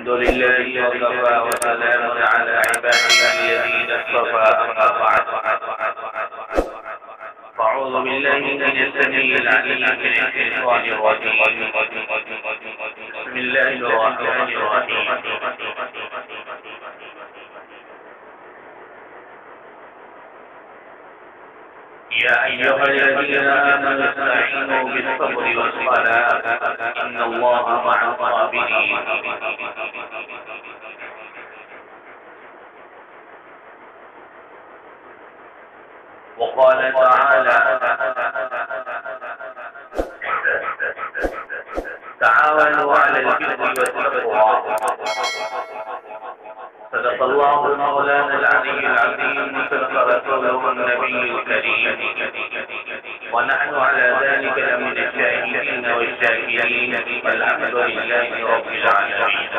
الحمد لله وكفى وسلام على عباده الذين اصطفى أما بعد فأعوذ بالله من السميع العليم من الشيطان الرجيم بسم الله الرحمن الرحيم يا أيها الذين آمنوا استعينوا بالصبر والصلاة إن الله مع الصابرين وقال تعالى تعاونوا على البر والتقوى صدق الله مولانا العلي العظيم وصدق رسوله النبي الكريم ونحن على ذلك لمن الشاهدين والشاكرين والحمد لله رب العالمين.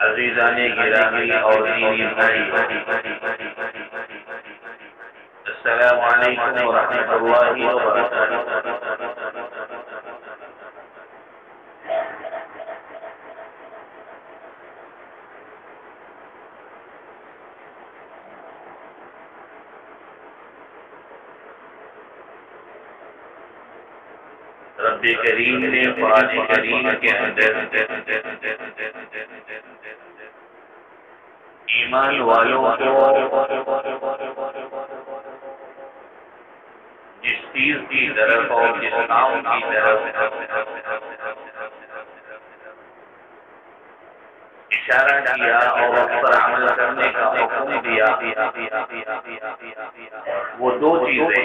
عزیزان گرامی اور دینی بھائی، السلام علیکم ورحمۃ اللہ وبرکاتہ. رب کریم نے قرآن کریم کے اندر ایمان والوں کو جس چیز کی طرف اور جس کام کی طرف اشارہ کیا اور اس پر عمل کرنے کا حکم دیا، وہ دو چیزیں،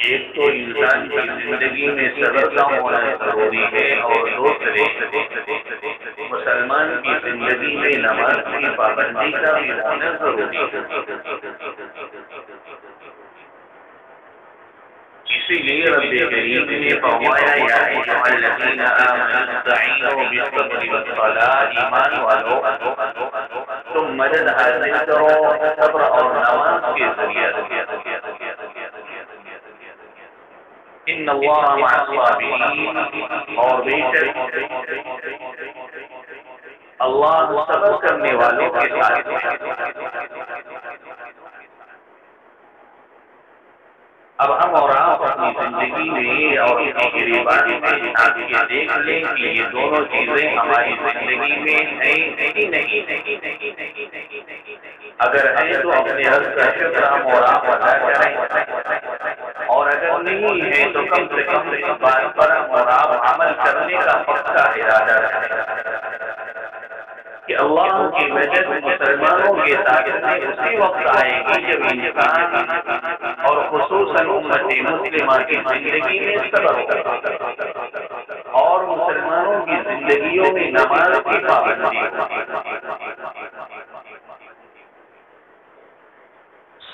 ایک تو انسان کی زندگی میں صبر کا ہونا ضروری ہے اور دوسرے مسلمان کی زندگی میں نماز کی پابندی کا بھی ہونا ضروری ہے. اسی لیے رب کریم نے فرمایا یا ایھا الذین آمنوا استعینوا بالصبر والصلاۃ، ایمان والو تم مدد حاصل کرو صبر اور نماز کے ذریعے. ان اللہ مع الصابرین، اور بے شک اللہ صبر کرنے والوں کے ساتھ ہے. اب ہم اور آپ اپنی زندگی میں اور اپنی قریبات میں جھانک کے دیکھ لیں کہ یہ دونوں چیزیں ہماری زندگی میں ہیں کہ نہیں. اگر ہیں تو اپنے رب کا شکر ہم اور آپ ادا کریں، اور اگر نہیں ہے تو کم سے کم اس بات پر ہم اور آپ عمل کرنے کا پختہ ارادہ رکھیں کہ اللہ کی مدد مسلمانوں کے ساتھ اسی وقت آئے گی جب انسان اور خصوصاً امت مسلمہ کی زندگی میں صبر ہوگا اور مسلمانوں کی زندگیوں میں نماز کی پابندی ہوگی.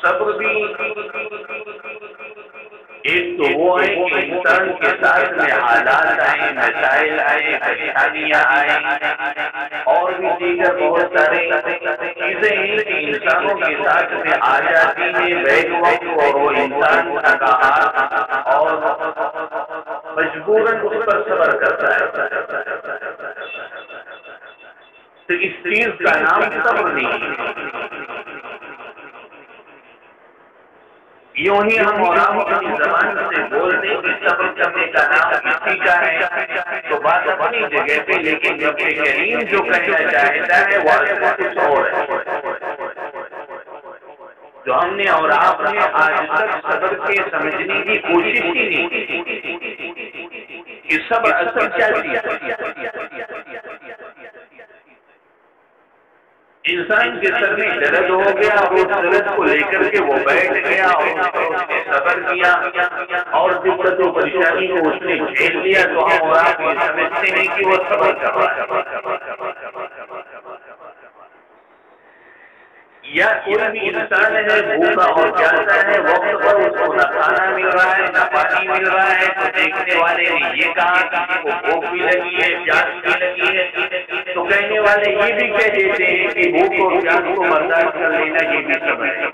صبر بھی ایک تو وہ ہے کہ انسان کے ساتھ میں حالات آئیں، مسائل آئیں، پریشانیاں آئیں، اور بھی دیگر بہت سارے چیزیں ہیں کہ انسانوں کے ساتھ میں آ جاتی ہیں بیک وقت، اور وہ انسان تھکاہٹ اور مجبوراً اس پر صبر کرتا ہے. تو اس چیز کا نام صبر نہیں ہے. یوں ہی ہم اور آپ اپنی زبان سے بولتے کہ صبر کرنے کا نام کسی کا ہے تو بات اپنی جگہ پہ، لیکن رب کریم جو کہنا چاہتا ہے وہ کچھ اور ہے. جو ہم نے اور آپ نے آج تک صبر کے سمجھنے کی کوشش ہی نہیں کی کہ صبر اصل کیا چیز ہے. انسان کے سر میں درد ہو گیا اور اس درد کو لے کر کے وہ بیٹھ گیا اور اس نے صبر کیا اور دقت و پریشانی کو اس نے جھیل لیا، تو ہم اور آپ یہ سمجھتے ہیں کہ وہ صبر کر رہا ہے. یا کوئی بھی انسان ہے بھوکا اور پیاسا ہے، وقت پر اس کو نہ کھانا مل رہا ہے نہ پانی مل رہا ہے، تو دیکھنے والے نے یہ کہا کہ وہ بھوک بھی لگی ہے پیاس بھی لگی ہے، تو کہنے والے یہ بھی کہہ دیتے ہیں کہ بھوک اور پیاس کو برداشت کر لینا یہ بھی صبر ہے.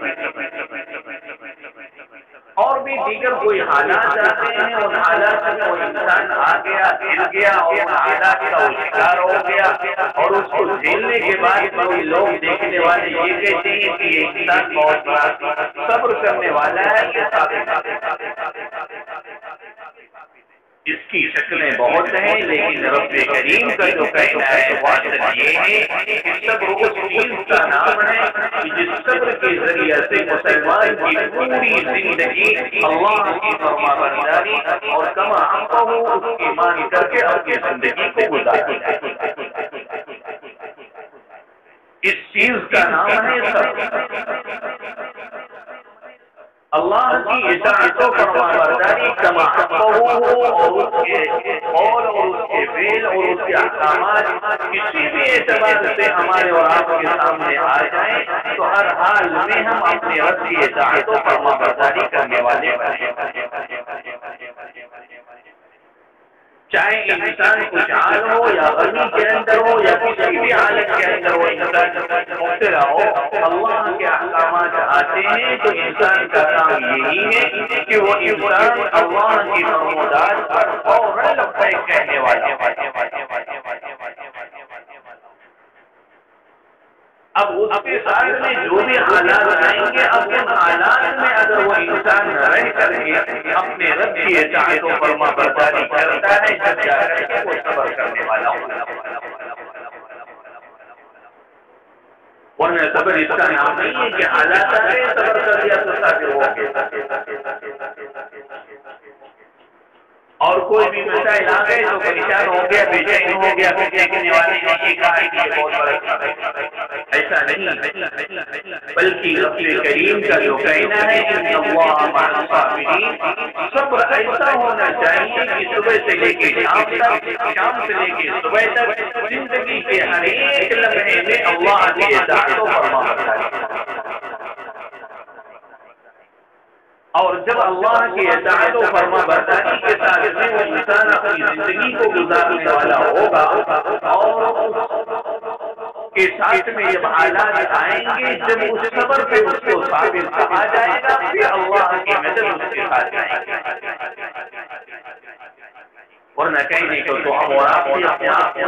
اور بھی دیگر کوئی حالات آتے ہیں، ان حالات میں وہ انسان آ گیا، گر گیا اور ان حالات کا وہ شکار ہو گیا، اور اس کو جھیلنے کے بعد کوئی لوگ دیکھنے والے یہ کہتے ہیں کہ یہ انسان بہت بڑا صبر کرنے والا ہے، یہ ثابت اس کی شکلیں بہت ہیں، لیکن رب کریم کا جو کہنا ہے وہ اصل یہ ہے کہ صبر اس چیز کا نام ہے کہ جس صبر کے ذریعے سے مسلمان کی پوری زندگی اللہ کی فرمانبرداری اور کما امرہ اس کی مان کر کے اپنی زندگی کو گزارتی ہے۔ اس چیز کا نام ہے صبر۔ اللہ کی اطاعت و فرمانبرداری کما امرہ اور اس کے قول اور اس کے فعل اور اس کے احکامات کسی بھی اعتبار سے ہمارے اور آپ کے سامنے آ جائیں تو ہر حال میں ہم اپنے رب کی اطاعت و فرمانبرداری کرنے والے بنیں، چاہے انسان خوشحال ہو یا غمی کے اندر ہو یا کسی بھی حالت کے اندر ہو، انسان مبتلا ہو، اللہ کے احکامات آتے ہیں تو انسان کا کام یہی ہے کہ وہ انسان اللہ کی فرمودات پر فوراً لبیک کہنے والا۔ اب اس کے ساتھ میں جو بھی حالات آئیں گے، اب ان حالات میں اگر وہ انسان رہ کر کے اپنے رب کی اطاعت و فرمانبرداری کرتا ہے، جب جا کر کے وہ صبر کرنے والا ہوگا، ورنہ صبر اس کا نام نہیں ہے کہ حالات آئے صبر کر دیا تو صابر ہو گیا، اور کوئی بھی مسائل آ گئے تو پریشان ہو گیا، بے چین ہو گیا، پھر دیکھنے والے نے یہ کہا کہ یہ بہت بڑا ہے۔ ایسا نہیں، بلکہ رب کریم کا جو کہنا ہے ان اللہ مع الصابرین، صبر ایسا ہونا چاہیے کہ صبح سے لے کے شام تک، شام سے لے کے صبح تک زندگی کے ہر ایک لمحے میں اللہ کی اطاعت و فرمانبرداری، اور جب اللہ کی اطاعت و فرمانبرداری کے ساتھ میں وہ انسان اپنی زندگی کو گزارنے والا ہوگا، اور کے ساتھ میں جب حالات آئیں گے، جب اس صبر پہ اس کو ثابت کہا جائے گا، پھر اللہ کی مدد اس کے ساتھ جائے گی، ورنہ کہنے کو تو ہم اور آپ اپنے آپ کو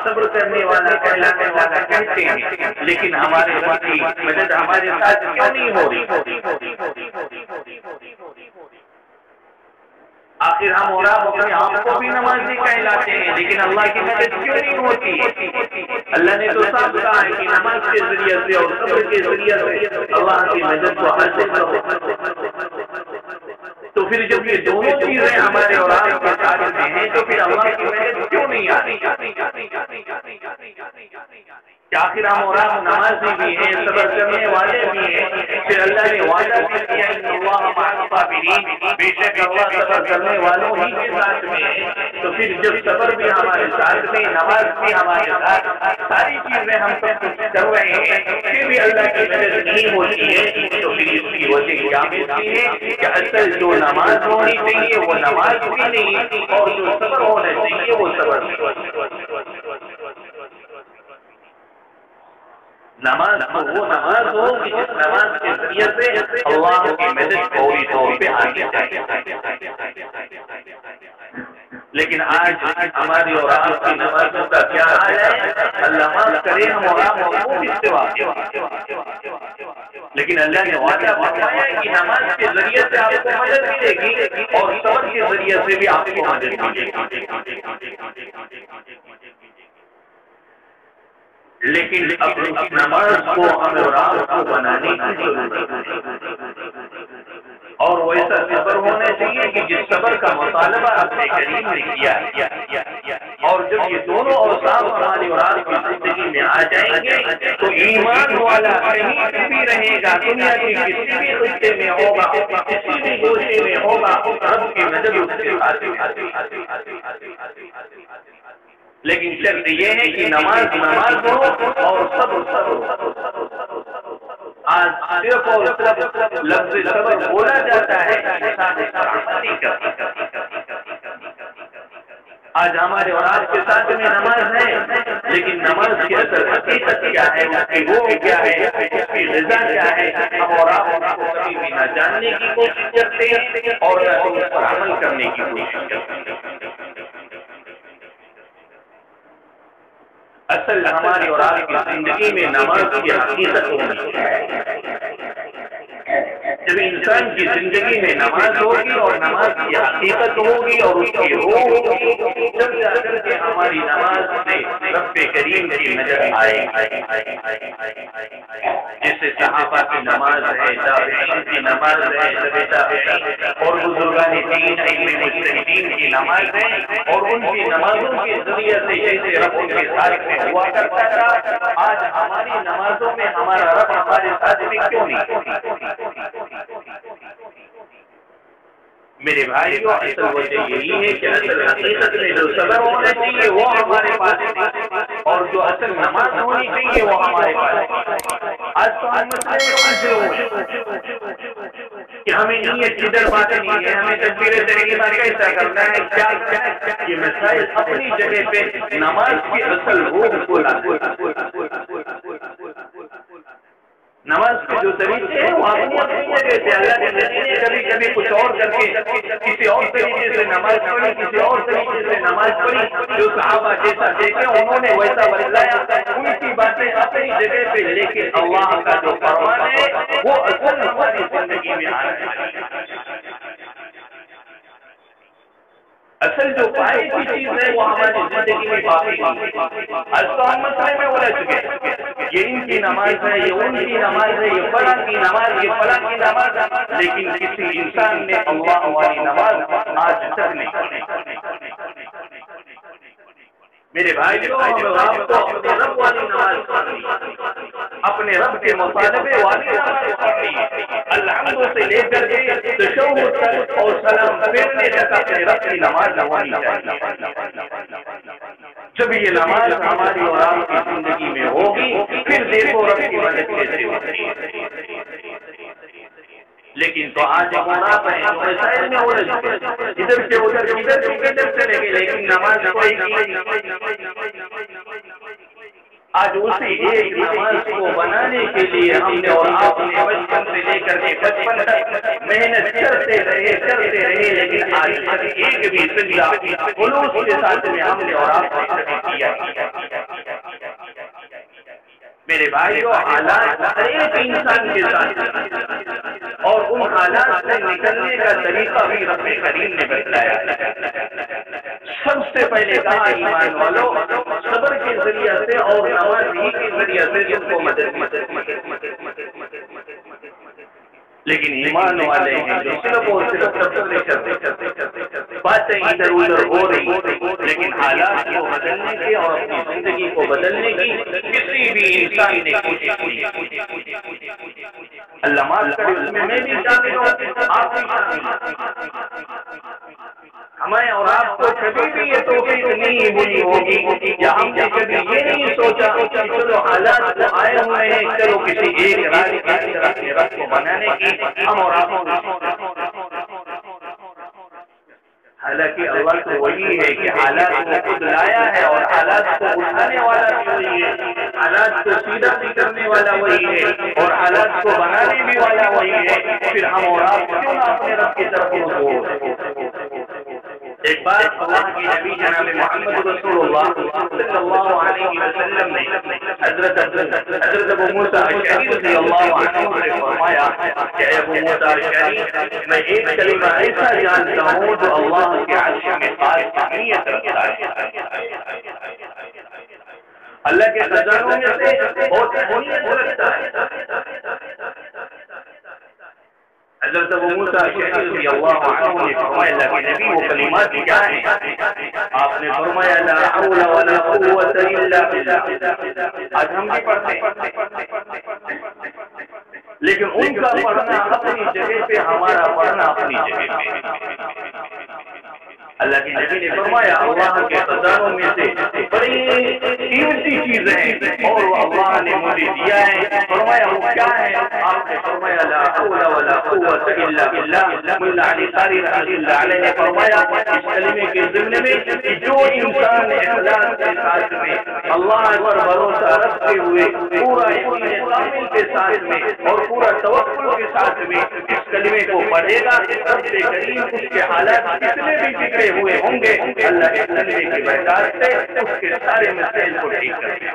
صبر کرنے والا کہلانے والا کہتے ہیں، لیکن ہمارے رب کی مدد ہمارے ساتھ کیوں نہیں ہو رہی؟ آخر ہم اور آپ اپنے آپ کو بھی نمازی کہلاتے ہیں، لیکن اللہ کی مدد کیوں نہیں ہوتی؟ اللہ نے تو صاف کہا ہے کہ نماز کے ذریعے سے اور صبر کے ذریعے سے اللہ کی مدد کو حاصل کرو، تو پھر جب یہ دونوں چیزیں ہمارے اور آپ کے ساتھ میں ہیں تو پھر اللہ کی مدد کیوں نہیں آتی؟ کہ آخر ہم اور آپ نمازی بھی ہیں، صبر کرنے والے بھی ہیں، پھر اللہ نے وعدہ کیا ان اللہ مع الصابرین، بے شک اللہ صبر کرنے والوں ہی کے ساتھ میں ہے، تو پھر جب صبر بھی ہمارے ساتھ میں، نماز بھی ہمارے ساتھ، ساری چیزیں ہم سب کچھ کر رہے ہیں، پھر بھی اللہ کی مدد نہیں ہوتی ہے، تو پھر اس کی وجہ کیا ہوتی ہے کہ اصل جو نماز ہونی چاہیے وہ نماز بھی نہیں، اور جو صبر ہونا چاہیے وہ صبر نہیں۔ نماز وہ نماز ہو کہ جس نماز کے ذریعے سے اللہ کی مدد فوری طور پہ آگے جائے، لیکن آج ہماری اور آپ کی نمازوں کا کیا حال ہے؟ اللہ معاف کرے ہم اور آپ موقوف اس سے واقع، لیکن اللہ نے وعدہ فرمایا کہ نماز کے ذریعے سے آپ کو مدد ملے گی اور صبر کے ذریعے سے بھی آپ کو مدد ملے گی، لیکن اپنی نماز کو ہم اور آپ کو بنانے کی ضرورت ہے، اور وہ ایسا صبر ہونا چاہیے کہ جس صبر کا مطالبہ اپنے کریم نے کیا ہے، اور جب یہ دونوں اوصاف ہماری اور آپ کی زندگی میں آ جائیں گے تو ایمان والا کہیں بھی رہے گا، دنیا کے کسی بھی خطے میں ہوگا، کسی بھی گوشے میں ہوگا، رب کی مدد اس کے ساتھ، لیکن شرط یہ ہے کہ نماز نماز ہو اور صبر۔ آج صرف اور صرف لفظ صبر بولا جاتا ہے، آج ہمارے اور آپ کے ساتھ میں نماز ہے، لیکن نماز کی اصل حقیقت کیا ہے، اس کی روح کیا ہے، اس کی غذا کیا ہے، ہم اور آپ اس کو کبھی بھی نہ جاننے کی کوشش کرتے ہیں اور نہ اس پر عمل کرنے کی کوشش کرتے ہیں۔ اصل ہماری اور آپ کی زندگی میں نماز کی حقیقت ہونی ہے۔ جب انسان کی زندگی میں نماز ہوگی اور نماز کی حقیقت ہوگی اور اس کی روح ہوگی، جب جا کر کے ہماری نماز سے رب کریم کی نظر آئے۔ جیسے صحابہ کی نماز ہے، تابعین کی نماز ہے، تبع تابعین اور بزرگان دین علم مجتہدین کی نماز ہے، اور ان کی نمازوں کے ذریعے سے جیسے رب ان کے ساتھ میں ہوا کرتا تھا، آج ہماری نمازوں میں ہمارا رب ہمارے ساتھ میں کیوں نہیں؟ میرے بھائیو، اصل وجہ یہی ہے کہ اصل حقیقت میں جو صبر ہونا چاہیے وہ ہمارے پاس ہے، اور جو اصل نماز ہونی چاہیے وہ ہمارے پاس ہے۔ آج تو ہم مسئلے ہوئے کہ ہمیں نیت کدھر باتیں نہیں ہے، ہمیں تکبیر تحریمہ کیسا کرنا ہے، کیا یہ مسائل اپنی جگہ پہ نماز کی اصل روح کو نماز کے جو طریقے ہیں وہ اپنی جگہ سے، اللہ کے نبی نے کبھی کبھی کچھ اور کر کے کسی اور طریقے سے نماز پڑھی، کسی اور طریقے سے نماز پڑھی، جو صحابہ جیسا دیکھے انہوں نے ویسا بتلایا، ان کی باتیں اپنی جگہ پہ، لیکن اللہ کا جو فرمان ہے وہ اصل ہماری زندگی میں آنا چاہیے۔ اصل جو پائے کی چیز ہے وہ ہماری زندگی میں باقی ہے۔ آج تو ہم مسئلے میں الجھ چکے، یہ ان کی نماز ہے، یہ ان کی نماز ہے، یہ فلاں کی نماز، یہ فلاں کی نماز، لیکن کسی انسان نے اللہ والی نماز آج تک نہیں پڑھی۔ میرے بھائیو، آپ کو اپنے رب والی نماز پڑھنی، اپنے رب کے مطالبے والی نماز پڑھنی، الحمد سے لے کر کے تشہد تک اور سلام پھیرنے تک اپنے رب کی نماز ہونی چاہیے۔ جب یہ نماز ہماری اور آپ کی زندگی میں ہوگی، پھر دیکھو رب کی مدد کیسے ہوتی ہے۔ لیکن تو آج آپ ہیں جو مسائل میں الجھ گئے، ادھر سے ادھر چلے گئے، لیکن نماز کوئی نہیں۔ آج اسی ایک نماز کو بنانے کے لیے ہم نے اور آپ نے بچپن سے لے کر کے بچپن تک محنت کرتے رہے، لیکن آج تک ایک بھی سجدہ خلوص کے ساتھ میں ہم نے اور آپ نے کبھی کیا۔ میرے بھائیو، حالات ہر ایک انسان کے ساتھ، اور ان حالات سے نکلنے کا طریقہ بھی رب کریم نے بتلایا۔ سب سے پہلے کہا ایمان والو، صبر کے ذریعے سے اور نماز ہی کے ذریعے سے جن کو مدد، لیکن ایمان والے ہیں جو صرف اور صرف تبصرے کرتے، باتیں ادھر ادھر ہو رہی، لیکن حالات کو بدلنے کی اور اپنی زندگی کو بدلنے کی کسی بھی انسان نے کوشش کی۔ اللہ معاف کرے، اس میں بھی شامل ہوں، آپ بھی شامل۔ ہمیں اور آپ کو کبھی بھی یہ توفیق نہیں ہوئی ہوگی یا ہم نے کبھی یہ نہیں سوچا کہ چلو حالات تو آئے ہوئے ہیں، چلو کسی ایک راج کے اندر اپنے رب کو بنانے کی ہم اور آپ۔ حالانکہ اللہ تو وہی ہے کہ حالات کو خود لایا ہے اور حالات کو اٹھانے والا بھی وہی ہے، حالات کو سیدھا بھی کرنے والا وہی ہے اور حالات کو بنانے بھی والا وہی ہے۔ پھر ہم اور آپ کیوں نہ اپنے رب کی طرف رجوع۔ ایک بار اللہ کے نبی جناب محمد رسول اللہ صلی اللہ علیہ وسلم نے حضرت ابو موسیٰ اشعری رضی اللہ عنہ سے فرمایا کہ اے ابو موسیٰ اشعری، میں ایک کلمہ ایسا جانتا ہوں جو اللہ کے عرش میں خاص اہمیت رکھتا ہے، اللہ کے خزانوں میں سے بہت اہمیت رکھتا ہے۔ حضرت ابو موسیٰ اشعری رضی اللہ عنہ نے فرمایا اللہ کے نبی وہ کلمات کیا ہیں؟ آپ نے فرمایا لا حول ولا قوت الا باللہ۔ آج ہم بھی پڑھتے ہیں، لیکن ان کا پڑھنا اپنی جگہ پہ، ہمارا پڑھنا اپنی جگہ پہ۔ اللہ کے نبی نے فرمایا اللہ کے خزانوں میں سے بڑی قیمتی چیزیں ہیں اور وہ اللہ نے مجھے دیا ہے. فرمایا وہ کیا ہے؟ آپ نے فرمایا لا حول ولا قوت الا باللہ. ملا علی قاری رضی اللہ علیہ نے فرمایا اس کلمے کے ضمن میں کہ جو انسان اخلاص کے ساتھ میں اللہ پر بھروسہ رکھتے ہوئے پورا یقین کامل کے ساتھ میں اور پورا توکل کے ساتھ میں اس کلمے کو پڑھے گا رب کریم اس کے حالات کتنے بھی بگڑے ہوئے ہوں گے اللہ کے کلمے کی برکات سے اس کے سارے مسائل کو ٹھیک کر دے گا.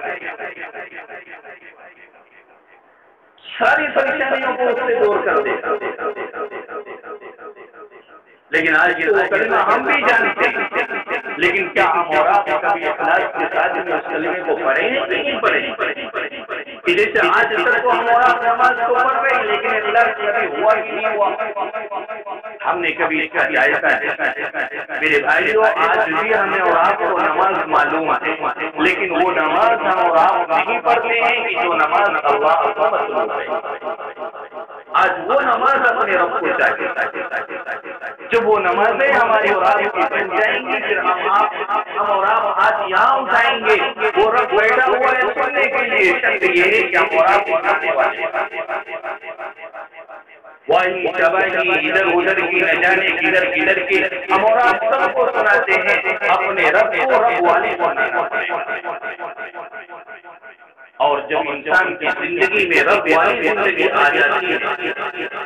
ساری پریشانیوں کو اس سے دور کر دے گا. لیکن آج یہ وہ کلمہ ہم بھی جانتے ہیں لیکن کیا ہم اور آپ کبھی اخلاص کے ساتھ میں اس کلمے کو پڑھیں گے نہیں پڑھیں گے؟ جیسے آج تک کو ہم اور آپ نماز کو پڑھ رہے ہیں لیکن اخلاص کبھی ہوا ہی نہیں ہوا. ہم نے کبھی اس کا جائزہ نہیں. میرے بھائیوں آج بھی ہمیں اور آپ کو نماز معلوم ہے لیکن وہ نماز ہم اور آپ نہیں پڑھتے ہیں کہ جو نماز اللہ کو مطلوب ہے. آج وہ نماز اپنے رب کو چاہیے. جب وہ نمازیں ہماری اور آپ کی بن جائیں گی پھر ہم اور آپ ہاتھ یہاں اٹھائیں گے. وہ رب بیٹھا ہوا ہے سننے کے لیے. شرط یہ ہے کہ ہم اور آپ اٹھانے والے وہی شباہی ادھر ادھر کی نہ جانے کدھر کدھر کی ہم اور آپ سب کو سناتے ہیں اپنے رب کو رب والے کو اور جب انسان کی زندگی میں رب والی زندگی آ جاتی ہے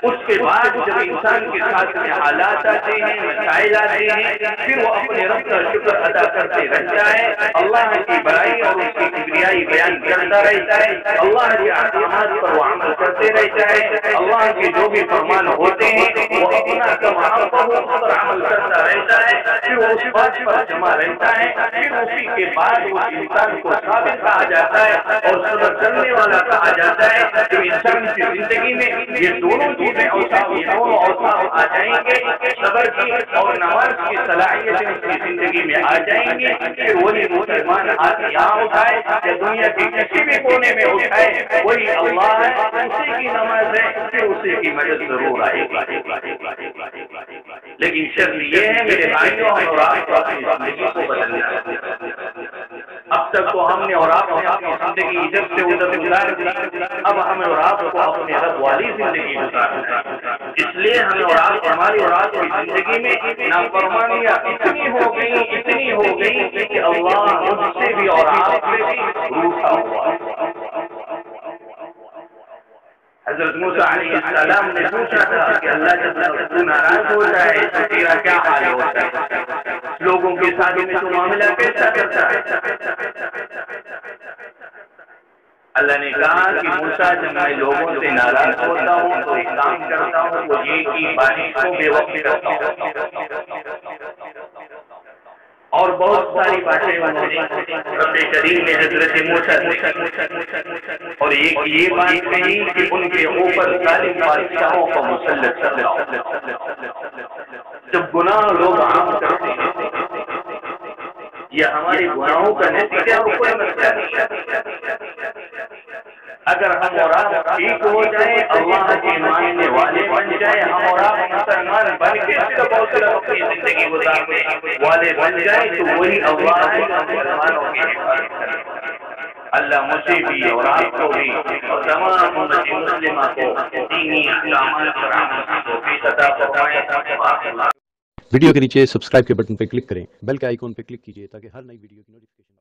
اس کے بعد جب انسان کے ساتھ میں حالات آتے ہیں مسائل آتے ہیں پھر وہ اپنے رب کا شکر ادا کرتے رہتا ہے. اللہ کی بڑائی اور اس کی کبریائی بیان کرتا رہتا ہے. اللہ کے احکامات پر وہ عمل کرتے رہتا ہے. اللہ کے جو بھی فرمان ہوتے ہیں وہ اپنا پر عمل کرتا رہتا ہے. پھر وہ اس بات پر جمع رہتا ہے. پھر اسی کے بعد اس انسان کو ثابت کہا جاتا ہے اور صبر کرنے والا کہا جاتا ہے. جو انسان کی زندگی میں یہ دونوں چیزیں اوصاف آ جائیں گے صبر کی اور نماز کی صلاحیتیں اس کی زندگی میں آ جائیں گی پھر وہی مسلمان ہاتھ یہاں اٹھائے یا دنیا کے کسی بھی کونے میں اٹھائے وہی اللہ ہے اسی کی نماز ہے پھر اسی کی مدد ضرور آئے گی. لیکن شرط یہ ہے میرے بھائیوں اور آپ کو اپنی زندگی کو بدلنا ہے. اب تک تو ہم نے اور آپ نے اپنی زندگی ادھر سے ادھر گزار دی. اب ہمیں اور آپ کو اپنے رب والی زندگی گزارنا ہے. اس لیے ہمیں اور آپ ہماری اور آپ کی زندگی میں نافرمانیاں اتنی ہو گئی کہ اللہ مجھ سے بھی اور آپ سے بھی روٹھا ہوا ہے. حضرت موسیٰ علیہ السلام نے پوچھا تھا کہ اللہ جب تو ناراض ہو جائے تو تیرا کیا حال ہوتا ہے؟ لوگوں کے ساتھ میں تو معاملہ کیسا کرتا ہے؟ اللہ نے کہا کہ موسیٰ جب میں لوگوں سے ناراض ہوتا ہوں تو ایک کام کرتا ہوں وہ یہ کہ بارش کو بے وقت کرتا ہوں. اور بہت ساری باتیں انہوں نے رب کریم نے حضرت موسیٰ اور یہ بات کہی کہ ان کے اوپر ظالم بادشاہوں کو مسلط کرنا. جب گناہ لوگ عام کرتے ہیں یہ ہمارے گناہوں کا نتیجہ اوپر مسئلہ نہیں. اگر ہم اور آپ ٹھیک ہو جائیں اللہ کے ماننے والے بن جائیں ہم اور آپ مسلمان بن کے صرف اور صرف اپنی زندگی گزارنے والے بن جائیں تو وہی اللہ ہے مسلمانوں کی حفاظت کرے. اللہ مجھے بھی اور آپ کو بھی اور تمام امت مسلمہ کو دینی احکامات پر عمل کی توفیق عطا فرمائے. ویڈیو کے نیچے سبسکرائب کے بٹن پہ کلک کریں بیل کے آئیکن پہ کلک کیجئے تاکہ ہر نئی ویڈیو کی نوٹیفکیشن